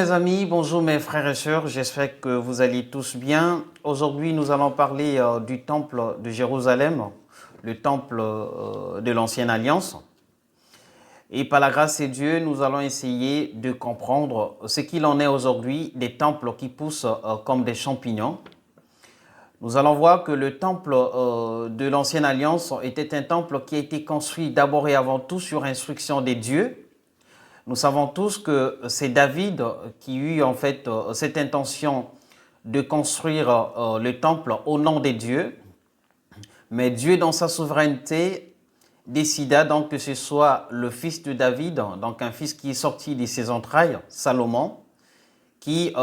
mes amis, bonjour mes frères et sœurs, j'espère que vous allez tous bien. Aujourd'hui, nous allons parler du temple de Jérusalem, le temple de l'Ancienne Alliance. Et par la grâce de Dieu, nous allons essayer de comprendre ce qu'il en est aujourd'hui des temples qui poussent comme des champignons. Nous allons voir que le temple de l'Ancienne Alliance était un temple qui a été construit d'abord et avant tout sur instruction des dieux. Nous savons tous que c'est David qui eut en fait cette intention de construire le temple au nom des dieux. Mais Dieu, dans sa souveraineté, décida donc que ce soit le fils de David, donc un fils qui est sorti de ses entrailles, Salomon, qui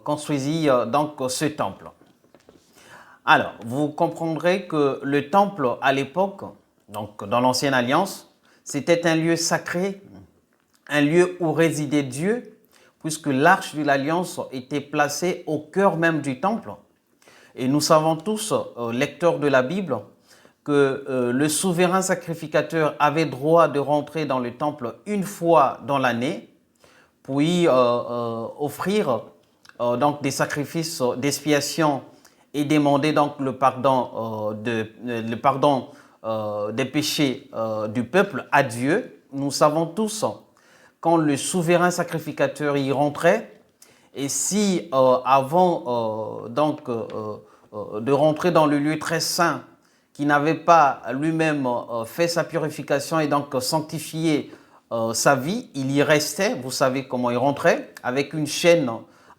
construisit donc ce temple. Alors, vous comprendrez que le temple à l'époque, donc dans l'Ancienne Alliance, c'était un lieu sacré, un lieu où résidait Dieu, puisque l'arche de l'Alliance était placée au cœur même du temple. Et nous savons tous, lecteurs de la Bible, que le souverain sacrificateur avait droit de rentrer dans le temple une fois dans l'année, puis offrir donc des sacrifices d'expiation et demander donc le pardon des péchés du peuple à Dieu. Nous savons tous quand le souverain sacrificateur y rentrait, et si avant de rentrer dans le lieu très saint, qui n'avait pas lui-même fait sa purification et donc sanctifié sa vie, il y restait, vous savez comment il rentrait, avec une chaîne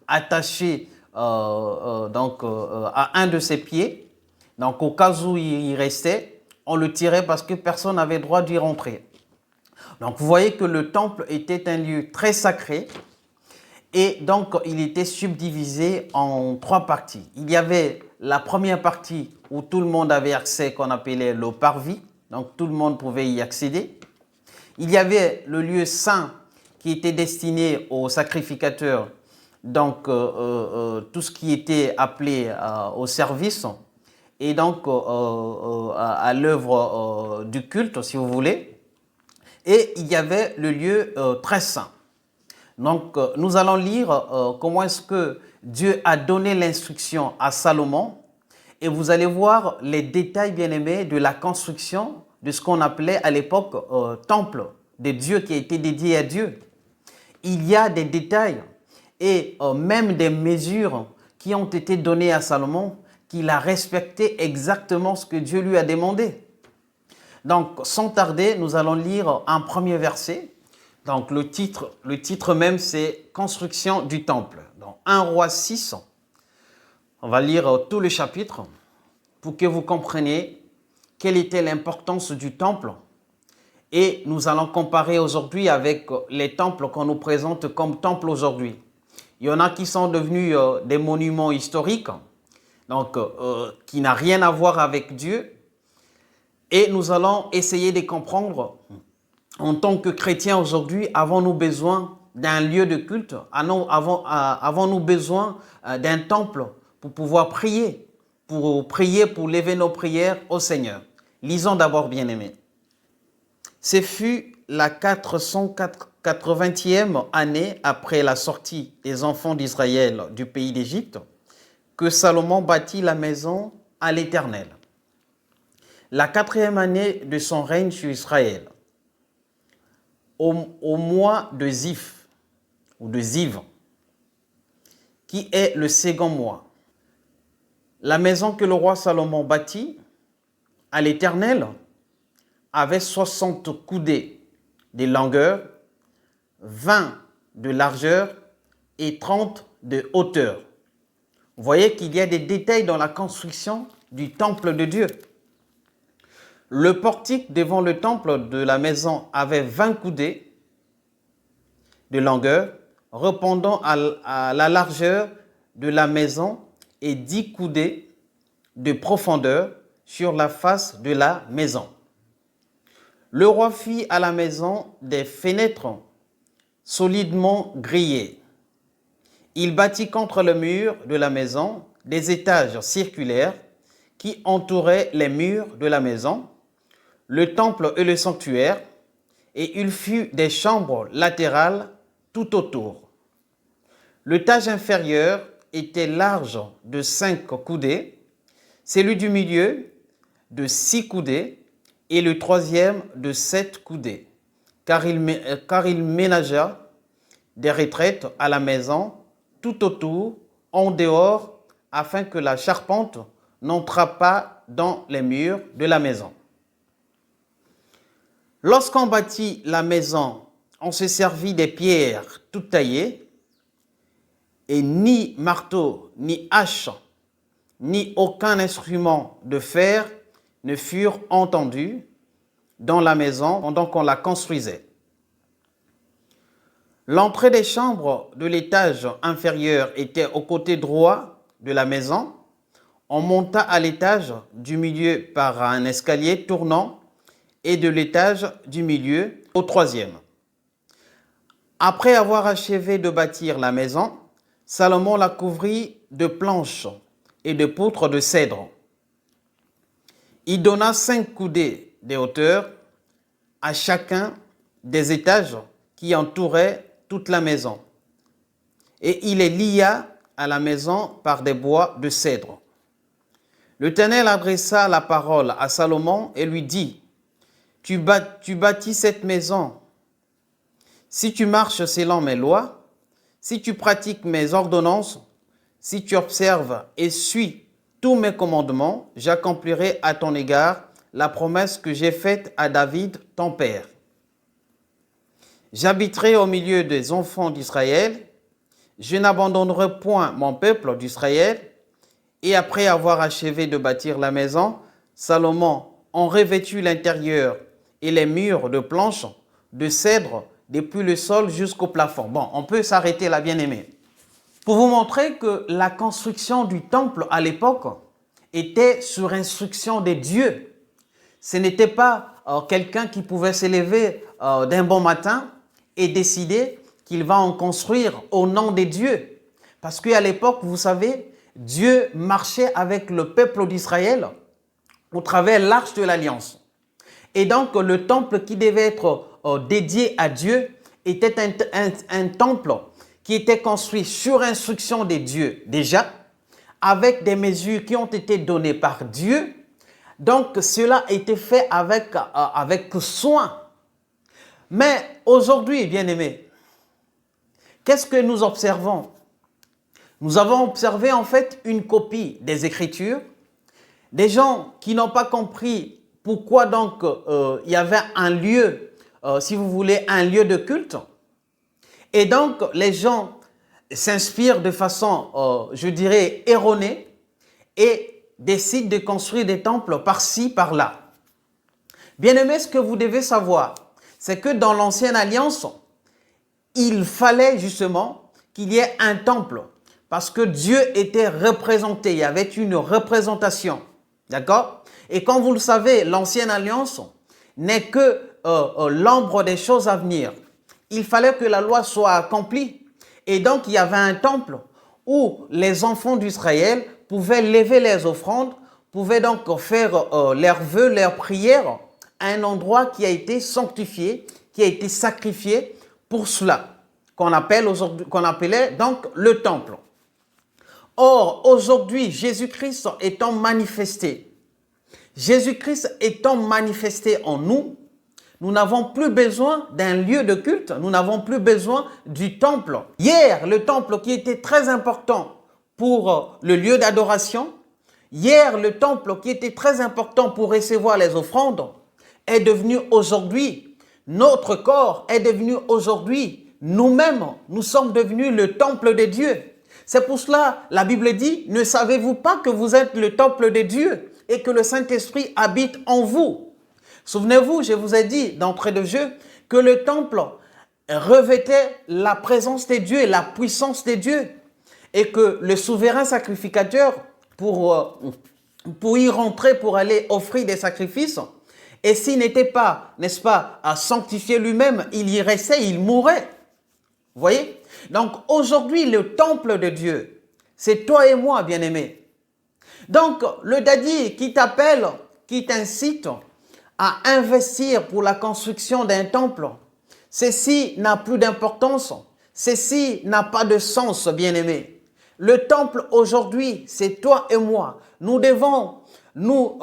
attachée à un de ses pieds. Donc au cas où il restait, on le tirait parce que personne n'avait droit d'y rentrer. Donc vous voyez que le temple était un lieu très sacré et donc il était subdivisé en trois parties. Il y avait la première partie où tout le monde avait accès, qu'on appelait le parvis, donc tout le monde pouvait y accéder. Il y avait le lieu saint qui était destiné aux sacrificateurs, donc tout ce qui était appelé au service et donc à l'œuvre du culte, si vous voulez. Et il y avait le lieu très saint. Donc, nous allons lire comment est-ce que Dieu a donné l'instruction à Salomon. Et vous allez voir les détails, bien-aimés, de la construction de ce qu'on appelait à l'époque temple de Dieu qui a été dédié à Dieu. Il y a des détails et même des mesures qui ont été données à Salomon, qu'il a respecté exactement ce que Dieu lui a demandé. Donc, sans tarder, nous allons lire un premier verset. Donc, le titre même, c'est « Construction du temple ». Dans 1 Roi 6, on va lire tout le chapitre pour que vous compreniez quelle était l'importance du temple. Et nous allons comparer aujourd'hui avec les temples qu'on nous présente comme temples aujourd'hui. Il y en a qui sont devenus des monuments historiques, donc qui n'ont rien à voir avec Dieu. Et nous allons essayer de comprendre, en tant que chrétiens aujourd'hui, avons-nous besoin d'un lieu de culte? Avons-nous besoin d'un temple pour pouvoir prier, pour lever nos prières au Seigneur? Lisons d'abord, bien-aimés. Ce fut la 480e année après la sortie des enfants d'Israël du pays d'Égypte que Salomon bâtit la maison à l'Éternel. La 4e année de son règne sur Israël, au mois de Zif, ou de Ziv, qui est le second mois, la maison que le roi Salomon bâtit à l'Éternel avait 60 coudées de longueur, 20 de largeur et 30 de hauteur. Vous voyez qu'il y a des détails dans la construction du temple de Dieu. Le portique devant le temple de la maison avait 20 coudées de longueur, répondant à la largeur de la maison et 10 coudées de profondeur sur la face de la maison. Le roi fit à la maison des fenêtres solidement grillées. Il bâtit contre le mur de la maison des étages circulaires qui entouraient les murs de la maison, le temple et le sanctuaire, et il fut des chambres latérales tout autour. L'étage inférieur était large de 5 coudées, celui du milieu de 6 coudées et le troisième de 7 coudées, car il ménagea des retraites à la maison tout autour, en dehors, afin que la charpente n'entrât pas dans les murs de la maison. Lorsqu'on bâtit la maison, on se servit des pierres toutes taillées, et ni marteau, ni hache, ni aucun instrument de fer ne furent entendus dans la maison pendant qu'on la construisait. L'entrée des chambres de l'étage inférieur était au côté droit de la maison. On monta à l'étage du milieu par un escalier tournant et de l'étage du milieu au troisième. Après avoir achevé de bâtir la maison, Salomon la couvrit de planches et de poutres de cèdre. Il donna 5 coudées de hauteur à chacun des étages qui entouraient toute la maison, et il les lia à la maison par des bois de cèdre. L'Éternel adressa la parole à Salomon et lui dit, tu bâtis cette maison. Si tu marches selon mes lois, si tu pratiques mes ordonnances, si tu observes et suis tous mes commandements, j'accomplirai à ton égard la promesse que j'ai faite à David, ton père. J'habiterai au milieu des enfants d'Israël, je n'abandonnerai point mon peuple d'Israël. Et après avoir achevé de bâtir la maison, Salomon en revêtut l'intérieur et les murs de planches, de cèdre, depuis le sol jusqu'au plafond. Bon, on peut s'arrêter là, bien-aimé. Pour vous montrer que la construction du temple à l'époque était sur instruction des dieux. Ce n'était pas quelqu'un qui pouvait s'élever d'un bon matin et décider qu'il va en construire au nom des dieux. Parce qu'à l'époque, vous savez, Dieu marchait avec le peuple d'Israël au travers de l'arche de l'Alliance. Et donc, le temple qui devait être dédié à Dieu était un temple qui était construit sur instruction des dieux déjà, avec des mesures qui ont été données par Dieu. Donc, cela a été fait avec soin. Mais aujourd'hui, bien-aimés, qu'est-ce que nous observons? Nous avons observé en fait une copie des Écritures, des gens qui n'ont pas compris pourquoi donc il y avait un lieu, si vous voulez, un lieu de culte. Et donc les gens s'inspirent de façon, je dirais, erronée et décident de construire des temples par-ci, par-là. Bien-aimés, ce que vous devez savoir, c'est que dans l'Ancienne Alliance, il fallait justement qu'il y ait un temple. Parce que Dieu était représenté, il y avait une représentation, d'accord? Et comme vous le savez, l'Ancienne Alliance n'est que l'ombre des choses à venir. Il fallait que la loi soit accomplie. Et donc, il y avait un temple où les enfants d'Israël pouvaient lever les offrandes, pouvaient donc faire leurs vœux, leurs prières à un endroit qui a été sanctifié, qui a été sacrifié pour cela, qu'on appelait donc le temple. Or, aujourd'hui, Jésus-Christ étant manifesté en nous, nous n'avons plus besoin d'un lieu de culte, nous n'avons plus besoin du temple. Hier, le temple qui était très important pour le lieu d'adoration, hier, le temple qui était très important pour recevoir les offrandes, est devenu aujourd'hui, notre corps est devenu aujourd'hui, nous-mêmes, nous sommes devenus le temple de Dieu. C'est pour cela, la Bible dit, ne savez-vous pas que vous êtes le temple de Dieu et que le Saint-Esprit habite en vous? Souvenez-vous, je vous ai dit d'entrée de jeu que le temple revêtait la présence de Dieu et la puissance de Dieu et que le souverain sacrificateur, pour y rentrer, pour aller offrir des sacrifices, et s'il n'était pas, n'est-ce pas, à sanctifier lui-même, il y restait, il mourait. Vous voyez? Donc aujourd'hui, le temple de Dieu, c'est toi et moi, bien-aimés. Donc le daddy qui t'appelle, qui t'incite à investir pour la construction d'un temple, ceci n'a plus d'importance. Ceci n'a pas de sens, bien-aimés. Le temple aujourd'hui, c'est toi et moi. Nous devons nous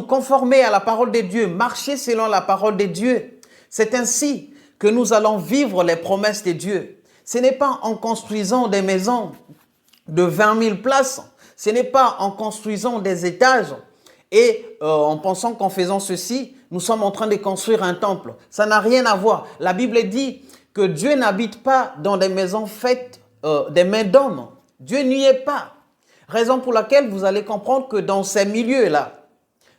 conformer à la parole de Dieu, marcher selon la parole de Dieu. C'est ainsi que nous allons vivre les promesses de Dieu. Ce n'est pas en construisant des maisons de 20 000 places, ce n'est pas en construisant des étages et en pensant qu'en faisant ceci, nous sommes en train de construire un temple. Ça n'a rien à voir. La Bible dit que Dieu n'habite pas dans des maisons faites des mains d'hommes. Dieu n'y est pas. Raison pour laquelle vous allez comprendre que dans ces milieux-là,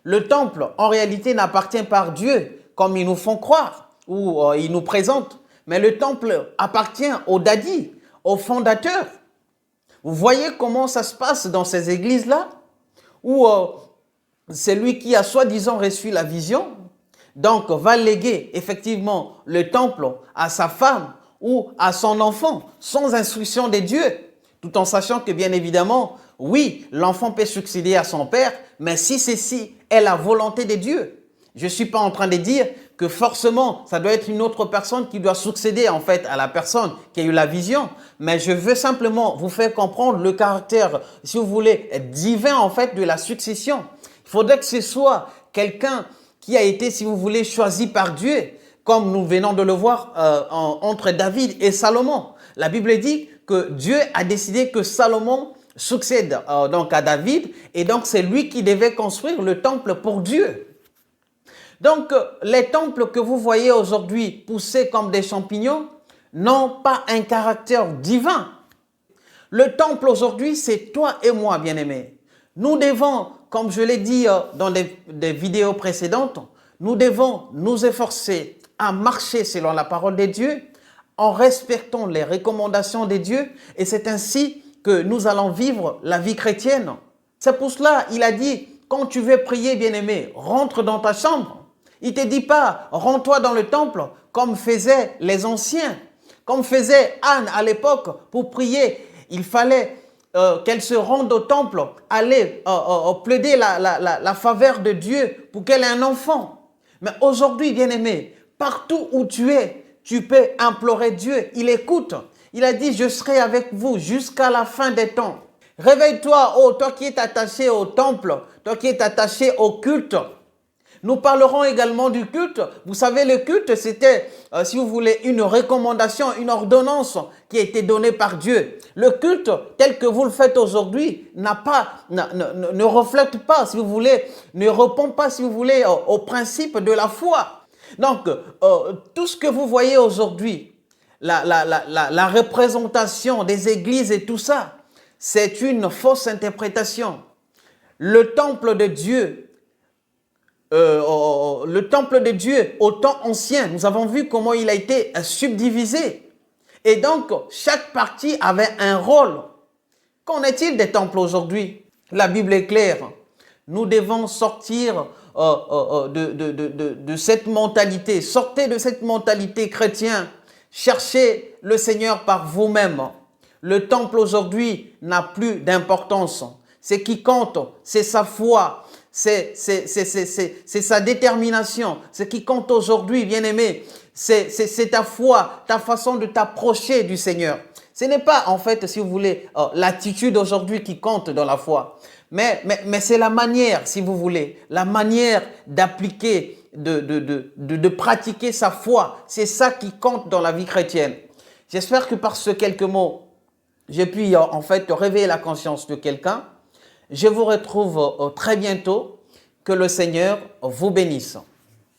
le temple, en réalité, n'appartient pas à Dieu, comme ils nous font croire, ou ils nous présentent. Mais le temple appartient au daddy, au fondateur. Vous voyez comment ça se passe dans ces églises-là, où c'est lui qui a soi-disant reçu la vision, donc va léguer effectivement le temple à sa femme ou à son enfant, sans instruction de Dieu, tout en sachant que bien évidemment, oui, l'enfant peut succéder à son père, mais si ceci est la volonté de Dieu. Je ne suis pas en train de dire que forcément, ça doit être une autre personne qui doit succéder en fait à la personne qui a eu la vision. Mais je veux simplement vous faire comprendre le caractère, si vous voulez, divin en fait de la succession. Il faudrait que ce soit quelqu'un qui a été, si vous voulez, choisi par Dieu, comme nous venons de le voir entre David et Salomon. La Bible dit que Dieu a décidé que Salomon succède donc à David et donc c'est lui qui devait construire le temple pour Dieu. Donc, les temples que vous voyez aujourd'hui pousser comme des champignons n'ont pas un caractère divin. Le temple aujourd'hui, c'est toi et moi, bien-aimés. Nous devons, comme je l'ai dit dans des vidéos précédentes, nous devons nous efforcer à marcher selon la parole de Dieu en respectant les recommandations de Dieu et c'est ainsi que nous allons vivre la vie chrétienne. C'est pour cela il a dit, quand tu veux prier, bien-aimé, rentre dans ta chambre. Il ne te dit pas, rends-toi dans le temple comme faisaient les anciens, comme faisait Anne à l'époque pour prier. Il fallait qu'elle se rende au temple, aller plaider la faveur de Dieu pour qu'elle ait un enfant. Mais aujourd'hui, bien-aimé, partout où tu es, tu peux implorer Dieu. Il écoute. Il a dit, je serai avec vous jusqu'à la fin des temps. Réveille-toi, oh, toi qui es attaché au temple, toi qui es attaché au culte. Nous parlerons également du culte. Vous savez, le culte, c'était, si vous voulez, une recommandation, une ordonnance qui a été donnée par Dieu. Le culte, tel que vous le faites aujourd'hui, ne reflète pas, si vous voulez, ne répond pas, si vous voulez, au principe de la foi. Donc, tout ce que vous voyez aujourd'hui, la représentation des églises et tout ça, c'est une fausse interprétation. Le temple de Dieu, au temps ancien, nous avons vu comment il a été subdivisé. Et donc, chaque partie avait un rôle. Qu'en est-il des temples aujourd'hui? La Bible est claire. Nous devons sortir de cette mentalité. Sortez de cette mentalité chrétienne. Cherchez le Seigneur par vous-même. Le temple aujourd'hui n'a plus d'importance. Ce qui compte, c'est sa foi. C'est sa détermination. Ce qui compte aujourd'hui, bien-aimé, c'est ta foi, ta façon de t'approcher du Seigneur. Ce n'est pas, en fait, si vous voulez, l'attitude aujourd'hui qui compte dans la foi. Mais c'est la manière, si vous voulez, la manière d'appliquer, de pratiquer sa foi. C'est ça qui compte dans la vie chrétienne. J'espère que par ces quelques mots, j'ai pu, en fait, réveiller la conscience de quelqu'un. Je vous retrouve très bientôt. Que le Seigneur vous bénisse.